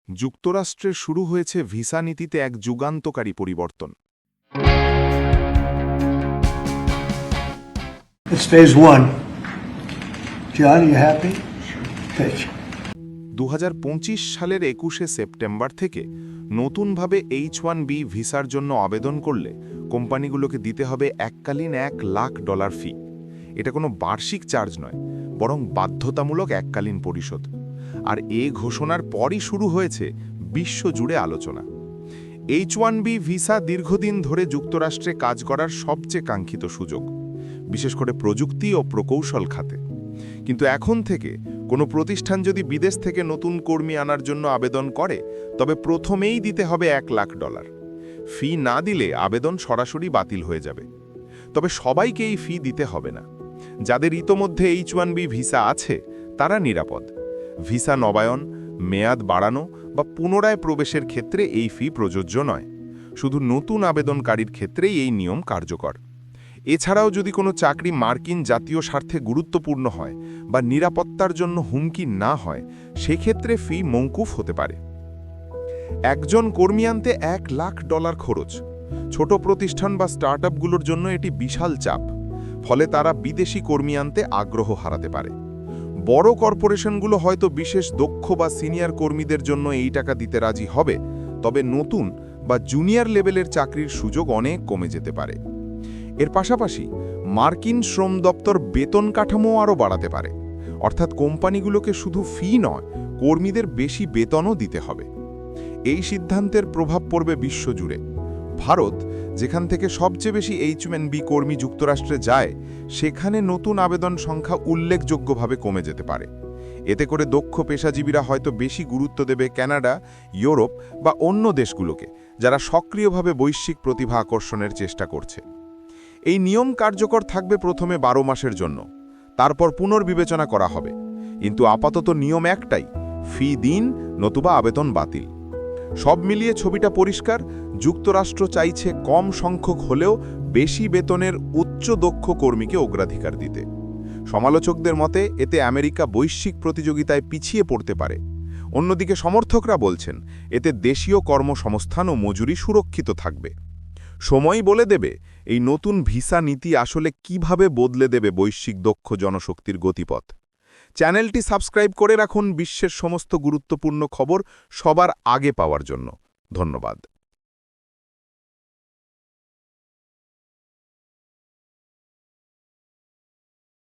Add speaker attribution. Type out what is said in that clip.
Speaker 1: যুক্তরাষ্ট্রে শুরু হয়েছে ভিসা নীতিতে এক যুগান্তকারী পরিবর্তন।
Speaker 2: It's phase one. John, you happy? Pitch.
Speaker 1: 2025 সালের 21শে সেপ্টেম্বর থেকে নতুনভাবে H1B ভিসার জন্য আবেদন করলে কোম্পানিগুলোকে দিতে হবে এককালীন $1,00,000 ফি। এটা কোনো বার্ষিক চার্জ নয়, বরং বাধ্যতামূলক এককালীন পরিশোধ। আর ঘোষণার পরই শুরু হয়েছে বিশ্বজুড়ে আলোচনা। H1B ভিসা দীর্ঘদিন ধরে যুক্তরাষ্ট্রে কাজ করার সবচেয়ে কাঙ্ক্ষিত সুযোগ, বিশেষ করে প্রযুক্তি ও প্রকৌশল খাতে। কিন্তু এখন থেকে কোনো প্রতিষ্ঠান যদি বিদেশ থেকে নতুন কর্মী আনার জন্য আবেদন করে, তবে প্রথমেই দিতে হবে $1,00,000 ফি। না দিলে আবেদন সরাসরি বাতিল হয়ে যাবে। তবে সবাইকে এই ফি দিতে হবে না। যাদের ইতোমধ্যে H1B ভিসা আছে তারা নিরাপদ। ভিসা নবায়ন, মেয়াদ বাড়ানো বা পুনরায় প্রবেশের ক্ষেত্রে এই ফি প্রযোজ্য নয়। শুধু নতুন আবেদনকারীর ক্ষেত্রেই এই নিয়ম কার্যকর। এছাড়াও যদি কোনো চাকরি মার্কিন জাতীয় স্বার্থে গুরুত্বপূর্ণ হয় বা নিরাপত্তার জন্য হুমকি না হয়, সেক্ষেত্রে ফি মওকুফ হতে পারে। একজন কর্মী আনতে $1,00,000 খরচ। ছোট প্রতিষ্ঠান বা স্টার্টআপগুলোর জন্য এটি বিশাল চাপ। ফলে তারা বিদেশি কর্মী আনতে আগ্রহ হারাতে পারে। বড় কর্পোরেশনগুলো হয়তো বিশেষ দক্ষ বা সিনিয়র কর্মীদের জন্য এই টাকা দিতে রাজি হবে, তবে নতুন বা জুনিয়র লেভেলের চাকরির সুযোগ অনেক কমে যেতে পারে। এর পাশাপাশি মার্কিন শ্রম দপ্তর বেতন কাঠামো আরও বাড়াতে পারে। অর্থাৎ কোম্পানিগুলোকে শুধু ফি নয়, কর্মীদের বেশি বেতনও দিতে হবে। এই সিদ্ধান্তের প্রভাব পড়বে বিশ্বজুড়ে। ভারত, যেখান থেকে সবচেয়ে বেশি H1B কর্মী যুক্তরাষ্ট্রে যায়, সেখানে নতুন আবেদন সংখ্যা উল্লেখযোগ্যভাবে কমে যেতে পারে। এতে করে দক্ষ পেশাজীবীরা হয়তো বেশি গুরুত্ব দেবে কানাডা, ইউরোপ বা অন্য দেশগুলোকে, যারা সক্রিয়ভাবে বৈশ্বিক প্রতিভা আকর্ষণের চেষ্টা করছে। এই নিয়ম কার্যকর থাকবে প্রথমে 12 মাসের জন্য, তারপর পুনর্বিবেচনা করা হবে। কিন্তু আপাতত নিয়ম একটাই, ফি দিন নতুবা আবেদন বাতিল। সব মিলিয়ে ছবিটা পরিষ্কার। যুক্তরাষ্ট্র চাইছে কম সংখ্যক হলেও বেশি বেতনের উচ্চ দক্ষ কর্মীকে অগ্রাধিকার দিতে। সমালোচকদের মতে এতে আমেরিকা বৈশ্বিক প্রতিযোগিতায় পিছিয়ে পড়তে পারে। অন্যদিকে সমর্থকরা বলছেন এতে দেশীয় কর্মসংস্থান ও মজুরি সুরক্ষিত থাকবে। সময়ই বলে দেবে এই নতুন ভিসা নীতি আসলে কিভাবে বদলে দেবে বৈশ্বিক দক্ষ জনশক্তির গতিপথ। চ্যানেলটি সাবস্ক্রাইব করে রাখুন বিশ্বের সমস্ত গুরুত্বপূর্ণ খবর সবার আগে পাওয়ার জন্য। ধন্যবাদ।